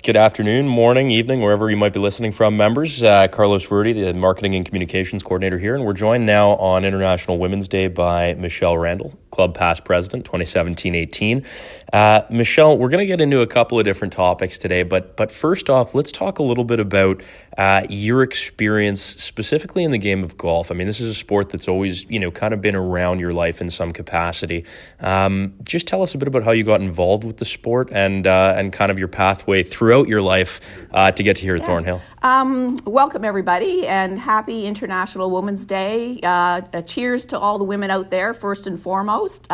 Good afternoon, morning, evening, wherever you might be listening from, members. Carlos Verdi, the Marketing and Communications Coordinator here, and we're joined now on International Women's Day by Michelle Randall, Club Past President, 2017-18. Michelle, we're going to get into a couple of different topics today, but first off, let's talk a little bit about your experience specifically in the game of golf. I mean, this is a sport that's always, kind of been around your life in some capacity. Just tell us a bit about how you got involved with the sport and kind of your pathway throughout your life to get to here at Thornhill. Welcome, everybody, and happy International Women's Day. Cheers to all the women out there, first and foremost.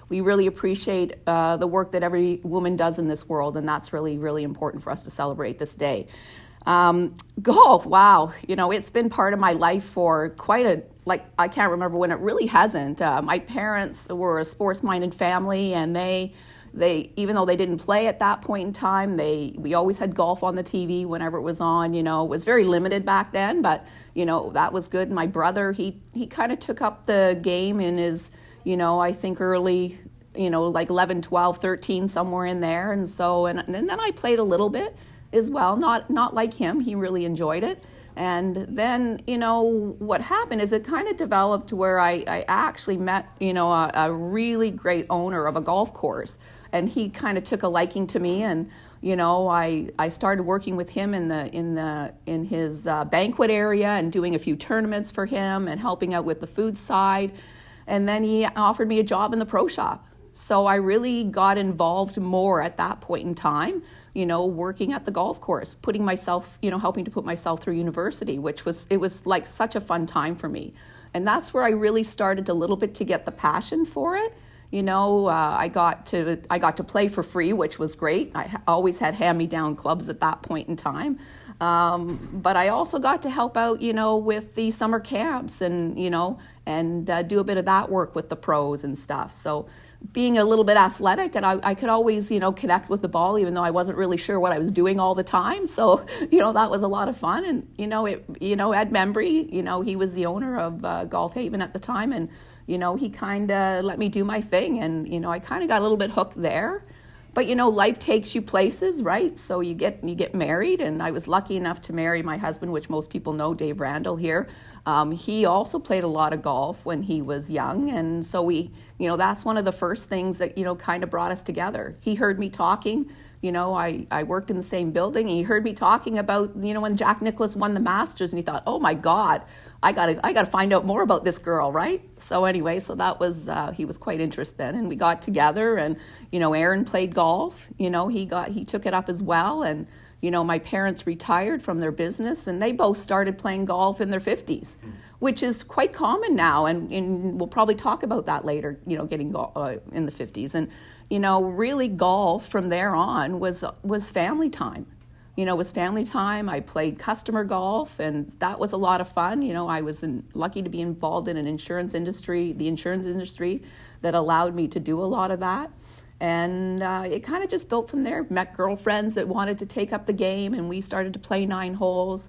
We really appreciate the work that every woman does in this world, and that's really, really important for us to celebrate this day. Golf, wow. It's been part of my life for I can't remember when. It really hasn't. My parents were a sports-minded family, and they even though they didn't play at that point in time, we always had golf on the TV whenever it was on. It was very limited back then, but that was good. My brother, he kind of took up the game in his, I think early, like 11, 12, 13, somewhere in there. And so, and then I played a little bit as well, not like him. He really enjoyed it. And then, what happened is it kind of developed where I actually met, a really great owner of a golf course. And he kind of took a liking to me, and I started working with him in his banquet area and doing a few tournaments for him and helping out with the food side. And then he offered me a job in the pro shop. So I really got involved more at that point in time, working at the golf course, putting myself, helping to put myself through university, it was like such a fun time for me. And that's where I really started a little bit to get the passion for it. I got to play for free, which was great. I always had hand-me-down clubs at that point in time. But I also got to help out, with the summer camps and do a bit of that work with the pros and stuff. So being a little bit athletic, and I could always, connect with the ball, even though I wasn't really sure what I was doing all the time. So, that was a lot of fun. And, Ed Membry, he was the owner of Golf Haven at the time, and he kind of let me do my thing, and I kind of got a little bit hooked there. But life takes you places, right? So you get married, and I was lucky enough to marry my husband, which most people know, Dave Randall here. He also played a lot of golf when he was young, and so we, that's one of the first things that kind of brought us together. He heard me talking. I worked in the same building, and he heard me talking about when Jack Nicklaus won the Masters, and he thought, oh my God, I gotta find out more about this girl, right? So anyway, so that was he was quite interested, and we got together, and Aaron played golf. He took it up as well, and my parents retired from their business, and they both started playing golf in their 50s, which is quite common now, and we'll probably talk about that later. Getting in the 50s, and really golf from there on was family time. It was family time. I played customer golf, and that was a lot of fun. I was lucky to be involved in the insurance industry that allowed me to do a lot of that. And it kind of just built from there. Met girlfriends that wanted to take up the game, and we started to play 9 holes.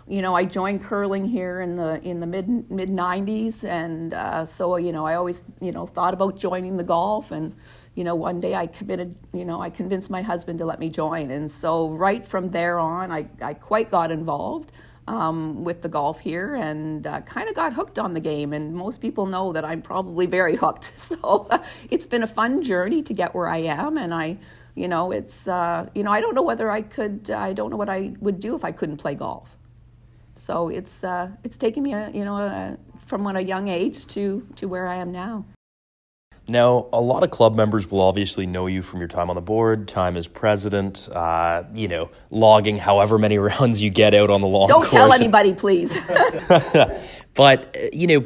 I joined curling here in the mid 90s, and so I always thought about joining the golf, and one day I convinced my husband to let me join, and so right from there on I quite got involved with the golf here, and kind of got hooked on the game. And most people know that I'm probably very hooked. So it's been a fun journey to get where I am, and I don't know whether I could. I don't know what I would do if I couldn't play golf. So it's taken me from a young age to where I am now. Now, a lot of club members will obviously know you from your time on the board, time as president, logging however many rounds you get out on the long course. Don't tell anybody, please. But,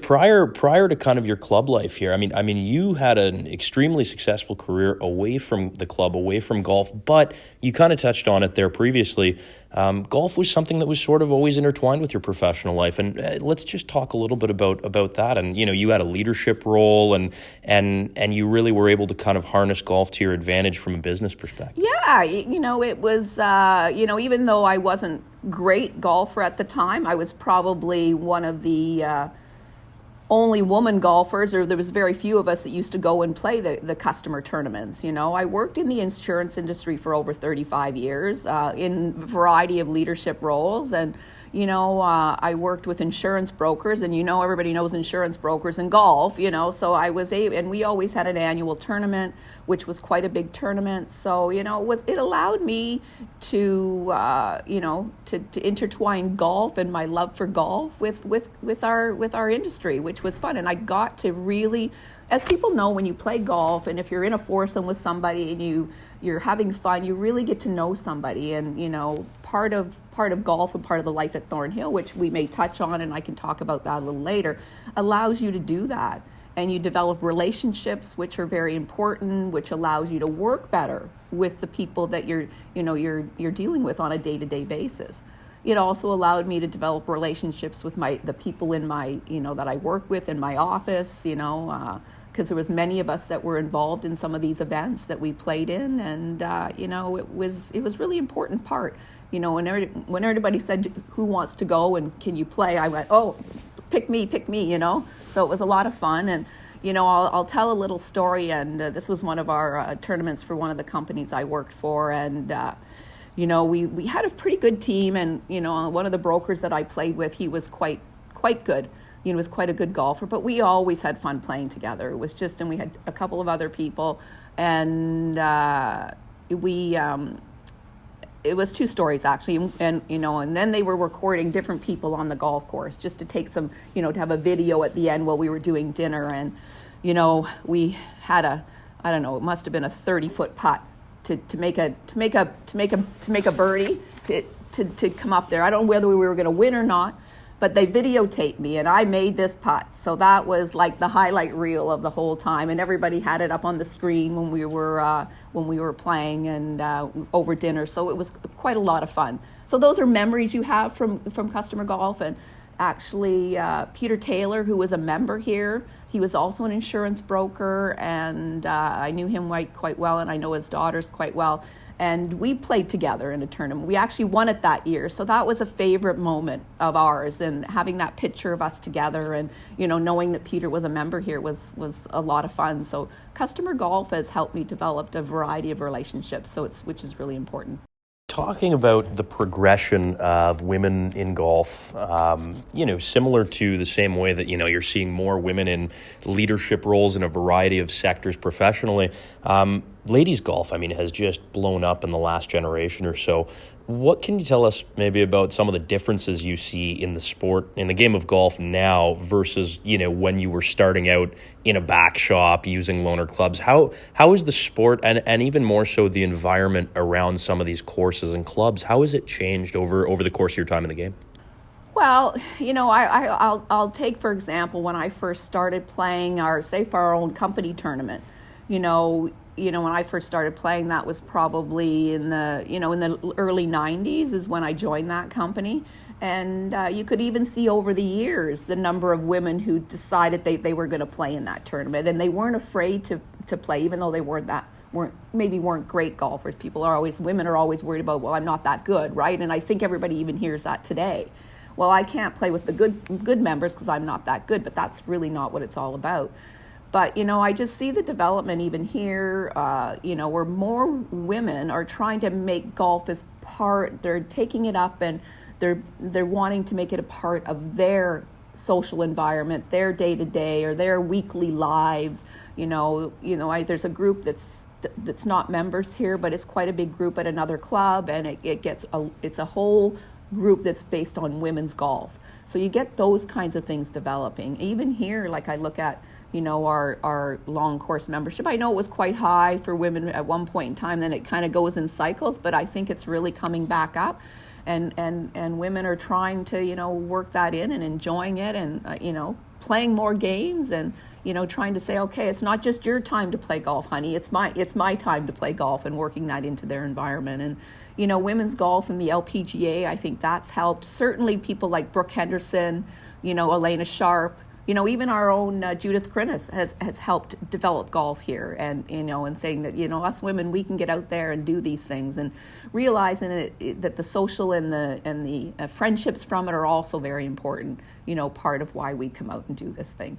prior to kind of your club life here, I mean, you had an extremely successful career away from the club, away from golf, but you kind of touched on it there previously. Golf was something that was sort of always intertwined with your professional life. And let's just talk a little bit about that. And, you had a leadership role, and you really were able to kind of harness golf to your advantage from a business perspective. Yeah, it was, even though I wasn't, wasn't a great golfer at the time. I was probably one of the, I was lucky enough to be involved in the insurance industry that allowed me to do a lot of that. And, I kind of got hooked on the game, and most people know that I'm probably very hooked. So it's, I don't know whether I could. I don't know what I would do if I couldn't play golf. So, only woman golfers, or there was very few of us that used to go and play the customer tournaments. I worked in the insurance industry for over 35 years in a variety of leadership roles, and I worked with insurance brokers, and everybody knows insurance brokers in golf. So I was and we always had an annual tournament, which was quite a big tournament. So it allowed me to to intertwine golf and my love for golf with our industry, which was fun. And I got to really, as people know, when you play golf and if you're in a foursome with somebody and you're having fun, you really get to know somebody. And part of golf and part of the life at Thornhill, which we may touch on, and I can talk about that a little later, allows you to do that. And you develop relationships, which are very important, which allows you to work better with the people that you're dealing with on a day-to-day basis. It also allowed me to develop relationships with the people in my that I work with in my office. Because there was many of us that were involved in some of these events that we played in, and it was really important part. When everybody said who wants to go and can you play, I went, oh, pick me. So it was a lot of fun, and I'll tell a little story. And this was one of our tournaments for one of the companies I worked for, and we had a pretty good team. And one of the brokers that I played with, he was quite good. He was quite a good golfer, but we always had fun playing together. It was just, and we had a couple of other people, and it was two stories actually, and then they were recording different people on the golf course just to take some, to have a video at the end while we were doing dinner. And we had I don't know, it must have been a 30-foot putt to make a birdie to come up there. I don't know whether we were going to win or not, but they videotaped me and I made this putt. So that was like the highlight reel of the whole time, and everybody had it up on the screen when we were playing and over dinner. So it was quite a lot of fun. So those are memories you have from customer golf. And actually Peter Taylor, who was a member here, he was also an insurance broker, and I knew him quite well, and I know his daughters quite well. And we played together in a tournament. We actually won it that year. So that was a favorite moment of ours. And having that picture of us together and, knowing that Peter was a member here was a lot of fun. So customer golf has helped me develop a variety of relationships, which is really important. Talking about the progression of women in golf, similar to the same way that, you're seeing more women in leadership roles in a variety of sectors professionally, ladies golf, has just blown up in the last generation or so. What can you tell us maybe about some of the differences you see in the sport, in the game of golf now versus, when you were starting out in a back shop using loaner clubs? How is the sport and even more so the environment around some of these courses and clubs, how has it changed over the course of your time in the game? Well, I'll take, for example, when I first started playing for our own company tournament, when I first started playing, that was probably in the early 90s is when I joined that company. And you could even see over the years the number of women who decided they were going to play in that tournament, and they weren't afraid to play, even though they weren't great golfers. Women are always worried about, well, I'm not that good, right? And I think everybody even hears that today. Well, I can't play with the good members because I'm not that good, but that's really not what it's all about. But, I just see the development even here, where more women are trying to make golf as they're taking it up, and they're wanting to make it a part of their social environment, their day-to-day or their weekly lives. There's a group that's not members here, but it's quite a big group at another club, and it's a whole group that's based on women's golf. So you get those kinds of things developing. Even here, like I look at, our long course membership. I know it was quite high for women at one point in time, then it kind of goes in cycles, but I think it's really coming back up. And women are trying to, work that in and enjoying it, and, playing more games, and, trying to say, okay, it's not just your time to play golf, honey. It's my time to play golf, and working that into their environment. And, women's golf and the LPGA, I think that's helped. Certainly people like Brooke Henderson, Elena Sharp, even our own Judith Crinnis has helped develop golf here, and and saying that us women, we can get out there and do these things, and realizing that the social and the friendships from it are also very important. Part of why we come out and do this thing.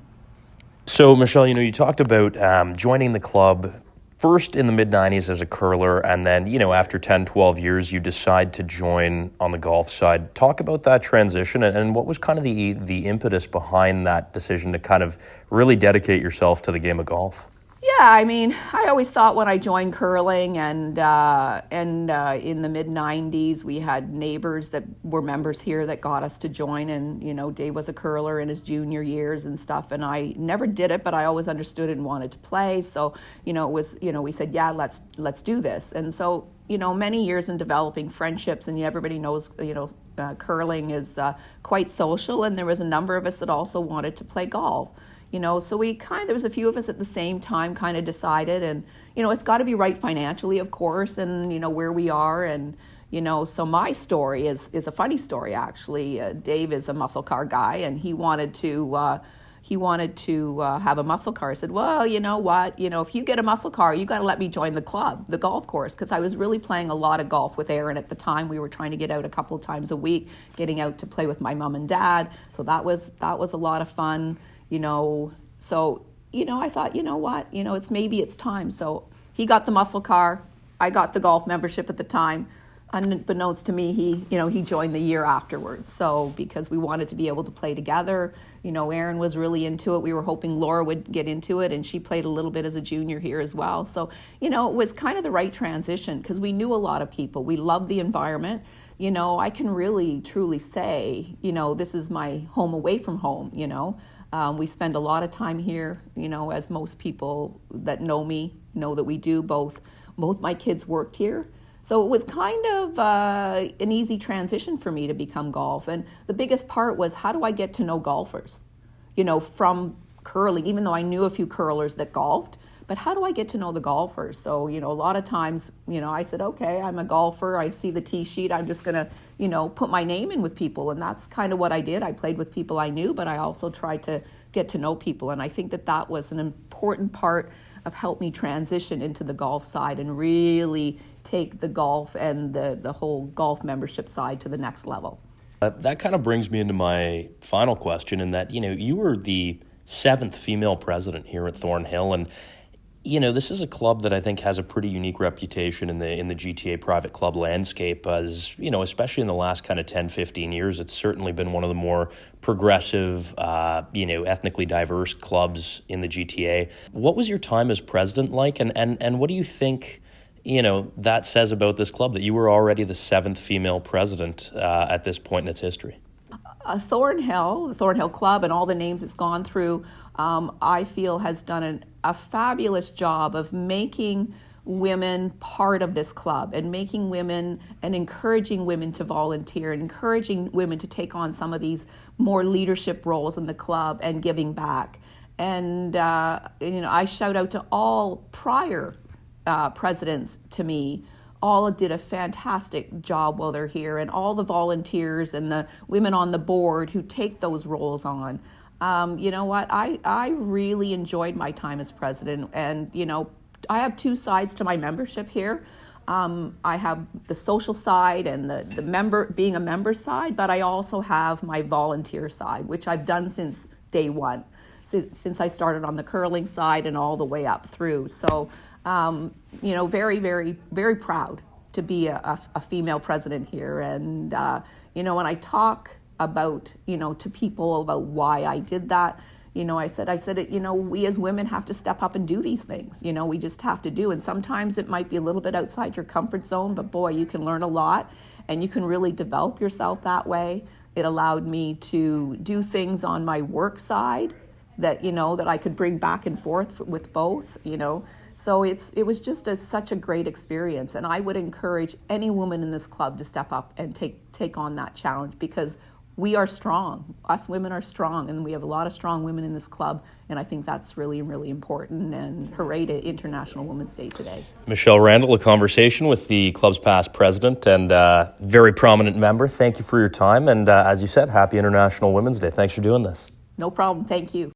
So, Michelle, you talked about joining the club first in the mid-90s as a curler, and then, after 10, 12 years, you decide to join on the golf side. Talk about that transition, and what was kind of the impetus behind that decision to kind of really dedicate yourself to the game of golf? Yeah, I always thought when I joined curling, and in the mid-90s, we had neighbors that were members here that got us to join, and, Dave was a curler in his junior years and stuff, and I never did it, but I always understood it and wanted to play, so, it was, we said, yeah, let's do this, and so, many years in developing friendships, and everybody knows, curling is quite social, and there was a number of us that also wanted to play golf. So there was a few of us at the same time kind of decided, and, it's got to be right financially, of course, and, where we are. And, so my story is a funny story, actually. Dave is a muscle car guy, and he wanted to have a muscle car. I said, well, you know what, if you get a muscle car, you got to let me join the club, the golf course, because I was really playing a lot of golf with Aaron at the time. We were trying to get out a couple of times a week, getting out to play with my mom and dad. So that was a lot of fun. So, I thought, what, it's time. So he got the muscle car. I got the golf membership at the time. Unbeknownst to me, he joined the year afterwards. So because we wanted to be able to play together, Aaron was really into it. We were hoping Laura would get into it, and she played a little bit as a junior here as well. So, it was kind of the right transition because we knew a lot of people. We loved the environment. I can really, truly say, this is my home away from home, We spend a lot of time here, as most people that know me know that we do. Both my kids worked here. So it was kind of an easy transition for me to become golf. And the biggest part was, how do I get to know golfers, from curling, even though I knew a few curlers that golfed. But how do I get to know the golfers? So, a lot of times, I said, okay, I'm a golfer. I see the tee sheet. I'm just going to, put my name in with people. And that's kind of what I did. I played with people I knew, but I also tried to get to know people. And I think that was an important part of helping me transition into the golf side and really take the golf and the whole golf membership side to the next level. That kind of brings me into my final question, in that, you were the 7th female president here at Thornhill, and this is a club that I think has a pretty unique reputation in the GTA private club landscape, as, especially in the last kind of 10, 15 years, it's certainly been one of the more progressive, ethnically diverse clubs in the GTA. What was your time as president like, and what do you think, that says about this club, that you were already the 7th female president at this point in its history? Thornhill, the Thornhill Club, and all the names it's gone through, I feel has done a fabulous job of making women part of this club, and making women and encouraging women to volunteer, and encouraging women to take on some of these more leadership roles in the club and giving back. And, I shout out to all prior presidents to me. All did a fantastic job while they're here, and all the volunteers and the women on the board who take those roles on. You know what? I really enjoyed my time as president, and I have two sides to my membership here. I have the social side and the member being a member side, but I also have my volunteer side, which I've done since day one, since I started on the curling side and all the way up through. So. Very, very, very proud to be a female president here. And, when I talk about, to people about why I did that, I said, we as women have to step up and do these things. We just have to do. And sometimes it might be a little bit outside your comfort zone, but boy, you can learn a lot, and you can really develop yourself that way. It allowed me to do things on my work side that, that I could bring back and forth with both, So it was just such a great experience, and I would encourage any woman in this club to step up and take on that challenge, because we are strong. Us women are strong, and we have a lot of strong women in this club, and I think that's really, really important, and hooray to International Women's Day today. Michelle Randall, a conversation with the club's past president and very prominent member. Thank you for your time, and as you said, happy International Women's Day. Thanks for doing this. No problem. Thank you.